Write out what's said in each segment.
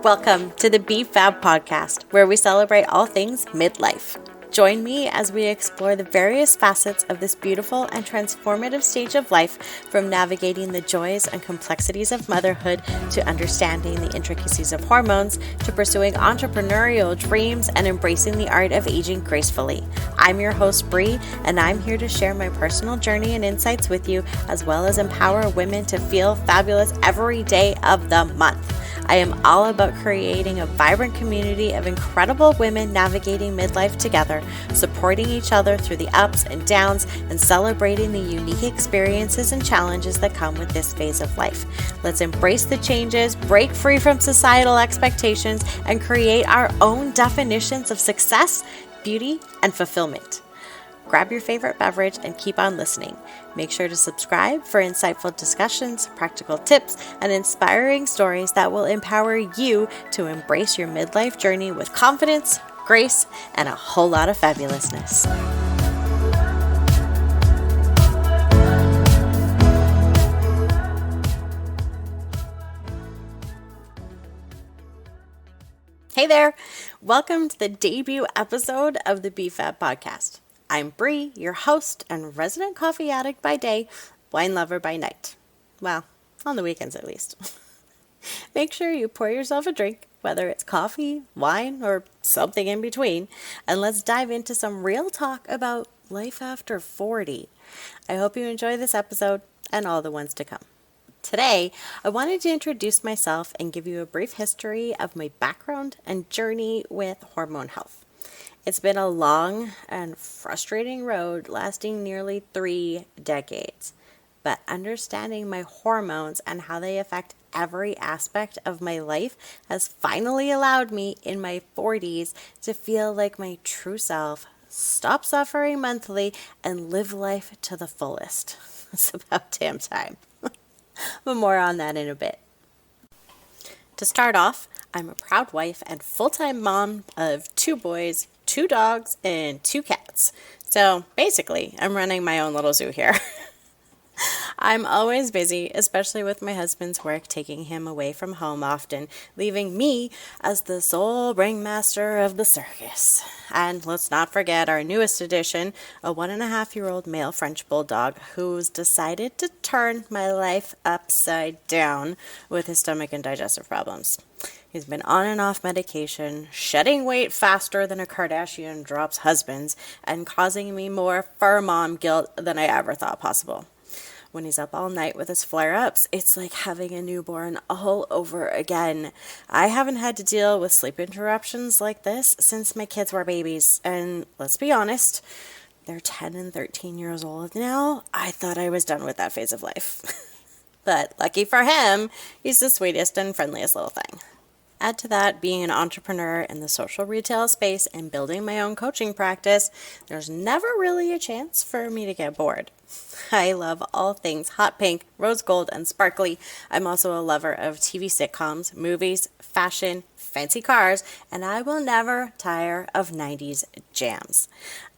Welcome to the Be F.A.B podcast, where we celebrate all things midlife. Join me as we explore the various facets of this beautiful and transformative stage of life, from navigating the joys and complexities of motherhood to understanding the intricacies of hormones to pursuing entrepreneurial dreams and embracing the art of aging gracefully. I'm your host, Bree, and I'm here to share my personal journey and insights with you, as well as empower women to feel fabulous every day of the month. I am all about creating a vibrant community of incredible women navigating midlife together, supporting each other through the ups and downs, and celebrating the unique experiences and challenges that come with this phase of life. Let's embrace the changes, break free from societal expectations, and create our own definitions of success, beauty, and fulfillment. Grab your favorite beverage and keep on listening. Make sure to subscribe for insightful discussions, practical tips, and inspiring stories that will empower you to embrace your midlife journey with confidence, grace, and a whole lot of fabulousness. Hey there! Welcome to the debut episode of the Be F.A.B podcast. I'm Bree, your host and resident coffee addict by day, wine lover by night. Well, on the weekends at least. Make sure you pour yourself a drink, whether it's coffee, wine, or something in between, and let's dive into some real talk about life after 40. I hope you enjoy this episode and all the ones to come. Today, I wanted to introduce myself and give you a brief history of my background and journey with hormone health. It's been a long and frustrating road lasting nearly 3 decades, but understanding my hormones and how they affect every aspect of my life has finally allowed me in my 40s to feel like my true self, stop suffering monthly, and live life to the fullest. It's about damn time. But more on that in a bit. To start off, I'm a proud wife and full-time mom of 2 boys, 2 dogs, and 2 cats. So basically, I'm running my own little zoo here. I'm always busy, especially with my husband's work taking him away from home often, leaving me as the sole ringmaster of the circus. And let's not forget our newest addition, a 1.5-year-old male French bulldog who's decided to turn my life upside down with his stomach and digestive problems. He's been on and off medication, shedding weight faster than a Kardashian drops husbands, and causing me more fur mom guilt than I ever thought possible. When he's up all night with his flare-ups, it's like having a newborn all over again. I haven't had to deal with sleep interruptions like this since my kids were babies, and let's be honest, they're 10 and 13 years old now. I thought I was done with that phase of life. But lucky for him, he's the sweetest and friendliest little thing. Add to that being an entrepreneur in the social retail space and building my own coaching practice, there's never really a chance for me to get bored. I love all things hot pink, rose gold, and sparkly. I'm also a lover of TV sitcoms, movies, fashion, fancy cars, and I will never tire of 90s jams.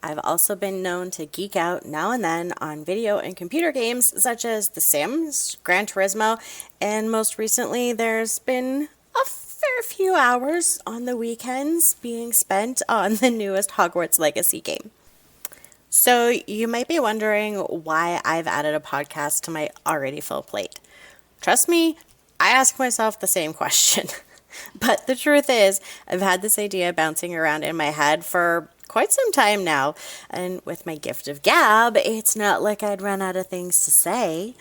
I've also been known to geek out now and then on video and computer games such as The Sims, Gran Turismo, and most recently there's been a fair few hours on the weekends being spent on the newest Hogwarts Legacy game. So you might be wondering why I've added a podcast to my already full plate. Trust me, I ask myself the same question. But the truth is, I've had this idea bouncing around in my head for quite some time now. And with my gift of gab, it's not like I'd run out of things to say.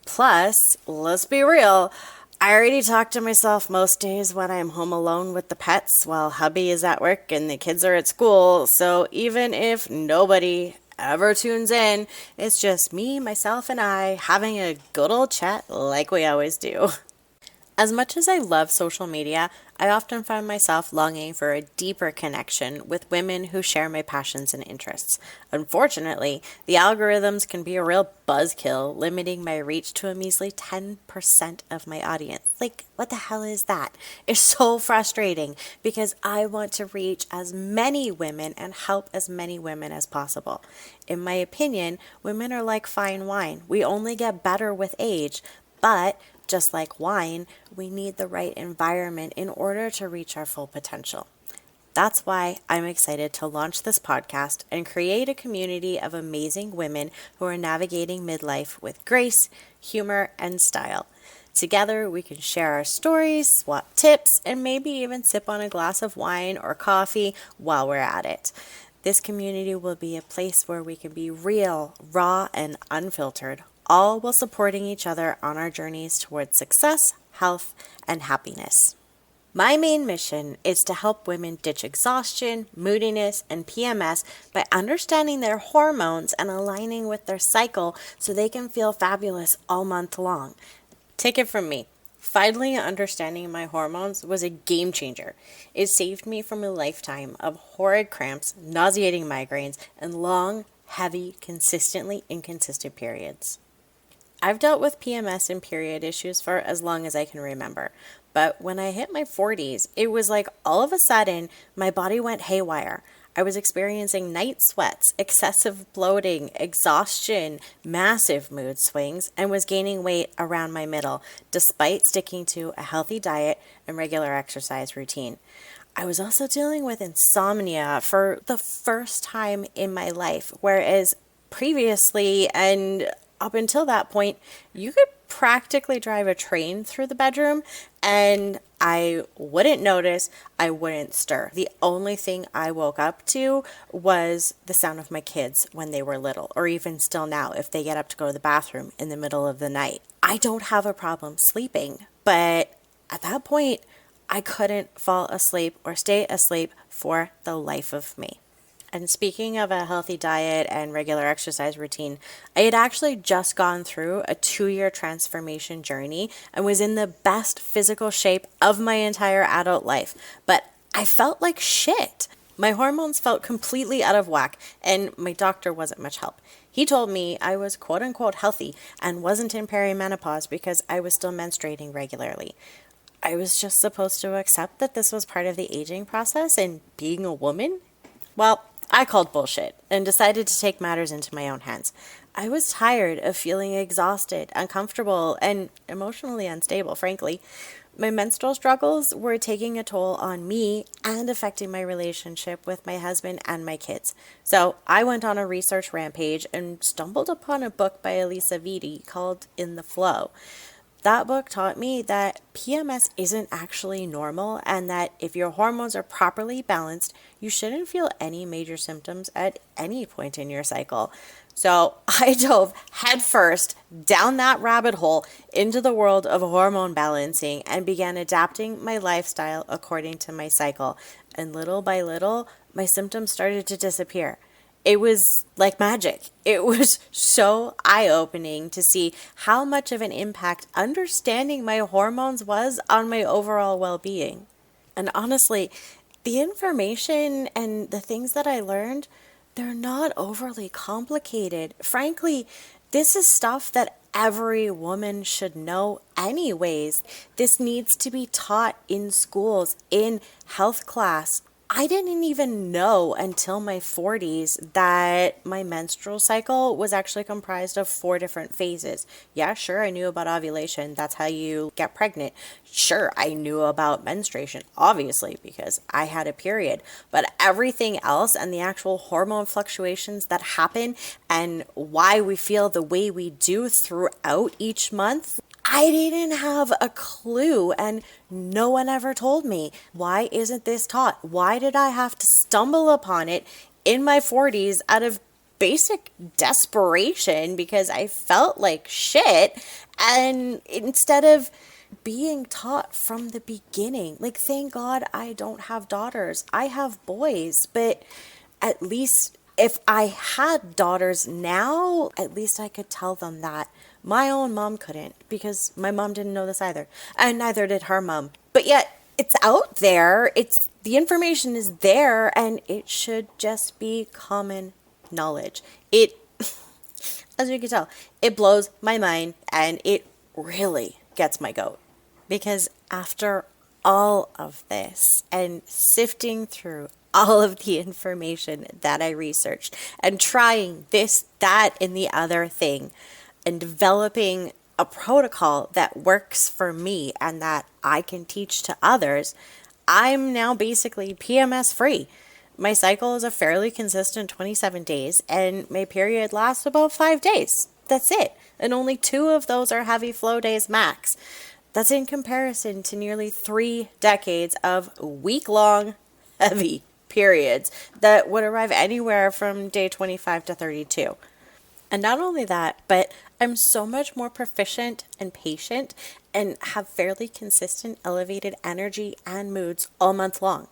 Plus, let's be real, I already talk to myself most days when I'm home alone with the pets while hubby is at work and the kids are at school. So even if nobody ever tunes in, it's just me, myself, and I having a good old chat like we always do. As much as I love social media, I often find myself longing for a deeper connection with women who share my passions and interests. Unfortunately, the algorithms can be a real buzzkill, limiting my reach to a measly 10% of my audience. Like, what the hell is that? It's so frustrating because I want to reach as many women and help as many women as possible. In my opinion, women are like fine wine. We only get better with age, but just like wine, we need the right environment in order to reach our full potential. That's why I'm excited to launch this podcast and create a community of amazing women who are navigating midlife with grace, humor, and style. Together, we can share our stories, swap tips, and maybe even sip on a glass of wine or coffee while we're at it. This community will be a place where we can be real, raw, and unfiltered, all while supporting each other on our journeys towards success, health, and happiness. My main mission is to help women ditch exhaustion, moodiness, and PMS by understanding their hormones and aligning with their cycle so they can feel fabulous all month long. Take it from me. Finally understanding my hormones was a game changer. It saved me from a lifetime of horrid cramps, nauseating migraines, and long, heavy, consistently inconsistent periods. I've dealt with PMS and period issues for as long as I can remember. But when I hit my 40s, it was like all of a sudden my body went haywire. I was experiencing night sweats, excessive bloating, exhaustion, massive mood swings, and was gaining weight around my middle, despite sticking to a healthy diet and regular exercise routine. I was also dealing with insomnia for the first time in my life, whereas previously and up until that point, you could practically drive a train through the bedroom and I wouldn't notice, I wouldn't stir. The only thing I woke up to was the sound of my kids when they were little, or even still now if they get up to go to the bathroom in the middle of the night. I don't have a problem sleeping, but at that point, I couldn't fall asleep or stay asleep for the life of me. And speaking of a healthy diet and regular exercise routine, I had actually just gone through a 2-year transformation journey and was in the best physical shape of my entire adult life. But I felt like shit. My hormones felt completely out of whack, and my doctor wasn't much help. He told me I was quote unquote healthy and wasn't in perimenopause because I was still menstruating regularly. I was just supposed to accept that this was part of the aging process and being a woman? Well, I called bullshit and decided to take matters into my own hands. I was tired of feeling exhausted, uncomfortable, and emotionally unstable, frankly. My menstrual struggles were taking a toll on me and affecting my relationship with my husband and my kids. So I went on a research rampage and stumbled upon a book by Elisa Vitti called In the Flow. That book taught me that PMS isn't actually normal and that if your hormones are properly balanced, you shouldn't feel any major symptoms at any point in your cycle. So I dove headfirst down that rabbit hole into the world of hormone balancing and began adapting my lifestyle according to my cycle. And little by little, my symptoms started to disappear. It was like magic. It was so eye-opening to see how much of an impact understanding my hormones was on my overall well-being. And honestly, the information and the things that I learned, they're not overly complicated. Frankly, this is stuff that every woman should know anyways. This needs to be taught in schools, in health class. I didn't even know until my 40s that my menstrual cycle was actually comprised of 4 different phases. Yeah, sure, I knew about ovulation. That's how you get pregnant. Sure, I knew about menstruation, obviously, because I had a period. But everything else and the actual hormone fluctuations that happen and why we feel the way we do throughout each month, I didn't have a clue and no one ever told me. Why isn't this taught? Why did I have to stumble upon it in my 40s out of basic desperation because I felt like shit, and instead of being taught from the beginning? Like, thank God I don't have daughters. I have boys, but at least if I had daughters now, at least I could tell them that. My own mom couldn't, because my mom didn't know this either, and neither did her mom. But yet it's out there. The information is there, and it should just be common knowledge. As you can tell, it blows my mind, and it really gets my goat. Because after all of this and sifting through all of the information that I researched and trying this, that, and the other thing and developing a protocol that works for me and that I can teach to others, I'm now basically PMS free. My cycle is a fairly consistent 27 days, and my period lasts about 5 days. That's it. And only 2 of those are heavy flow days max. That's in comparison to nearly 3 decades of week-long heavy periods that would arrive anywhere from day 25 to 32. And not only that, but I'm so much more proficient and patient and have fairly consistent elevated energy and moods all month long.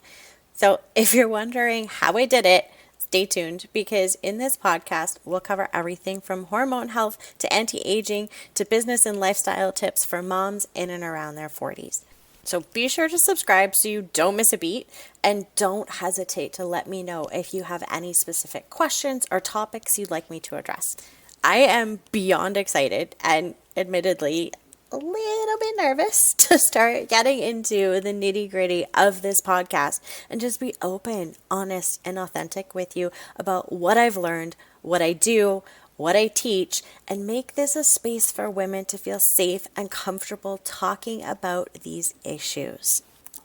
So if you're wondering how I did it, stay tuned, because in this podcast, we'll cover everything from hormone health to anti-aging to business and lifestyle tips for moms in and around their 40s. So be sure to subscribe so you don't miss a beat, and don't hesitate to let me know if you have any specific questions or topics you'd like me to address. I am beyond excited and admittedly a little bit nervous to start getting into the nitty-gritty of this podcast and just be open, honest, and authentic with you about what I've learned, what I do, what I teach, and make this a space for women to feel safe and comfortable talking about these issues.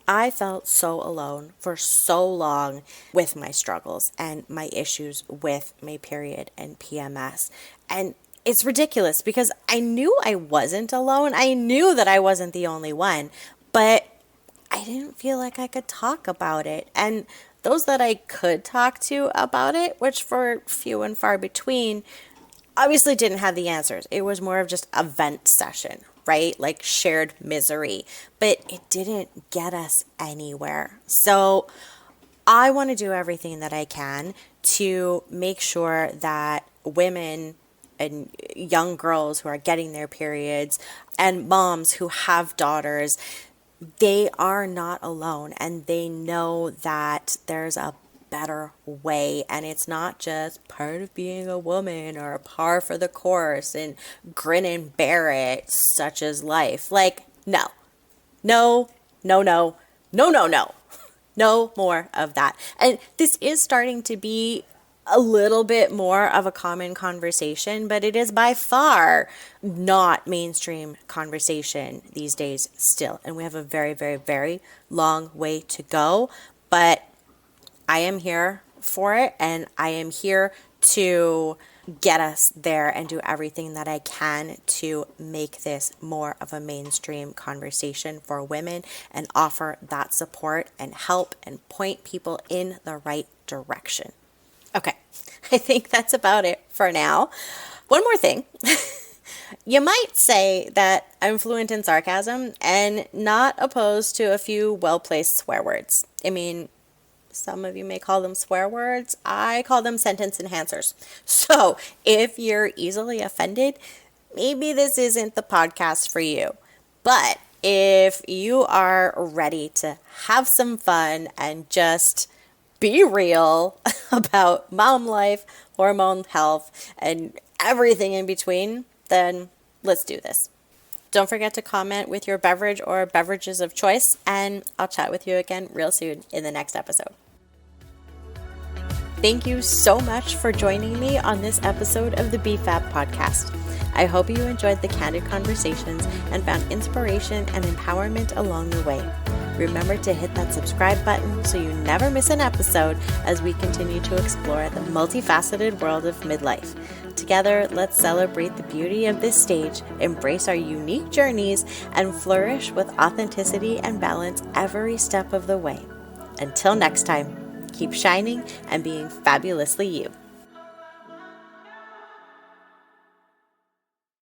I felt so alone for so long with my struggles and my issues with my period and PMS. And it's ridiculous because I knew I wasn't alone. I knew that I wasn't the only one, but I didn't feel like I could talk about it. And those that I could talk to about it, which were few and far between, obviously didn't have the answers. It was more of just a vent session, right? Like shared misery, but it didn't get us anywhere. So I want to do everything that I can to make sure that women and young girls who are getting their periods and moms who have daughters, they are not alone, and they know that there's a better way, and it's not just part of being a woman or par for the course and grin and bear it, such as life. Like, no more of that. And this is starting to be a little bit more of a common conversation, but it is by far not mainstream conversation these days still. And we have a very, very, very long way to go, but I am here for it, and I am here to get us there and do everything that I can to make this more of a mainstream conversation for women and offer that support and help and point people in the right direction. Okay, I think that's about it for now. One more thing. You might say that I'm fluent in sarcasm and not opposed to a few well-placed swear words. I mean, some of you may call them swear words. I call them sentence enhancers. So if you're easily offended, maybe this isn't the podcast for you. But if you are ready to have some fun and just be real about mom life, hormone health, and everything in between, then let's do this. Don't forget to comment with your beverage or beverages of choice, and I'll chat with you again real soon in the next episode. Thank you so much for joining me on this episode of the Be F.A.B podcast. I hope you enjoyed the candid conversations and found inspiration and empowerment along the way. Remember to hit that subscribe button so you never miss an episode as we continue to explore the multifaceted world of midlife. Together, let's celebrate the beauty of this stage, embrace our unique journeys, and flourish with authenticity and balance every step of the way. Until next time, keep shining and being fabulously you.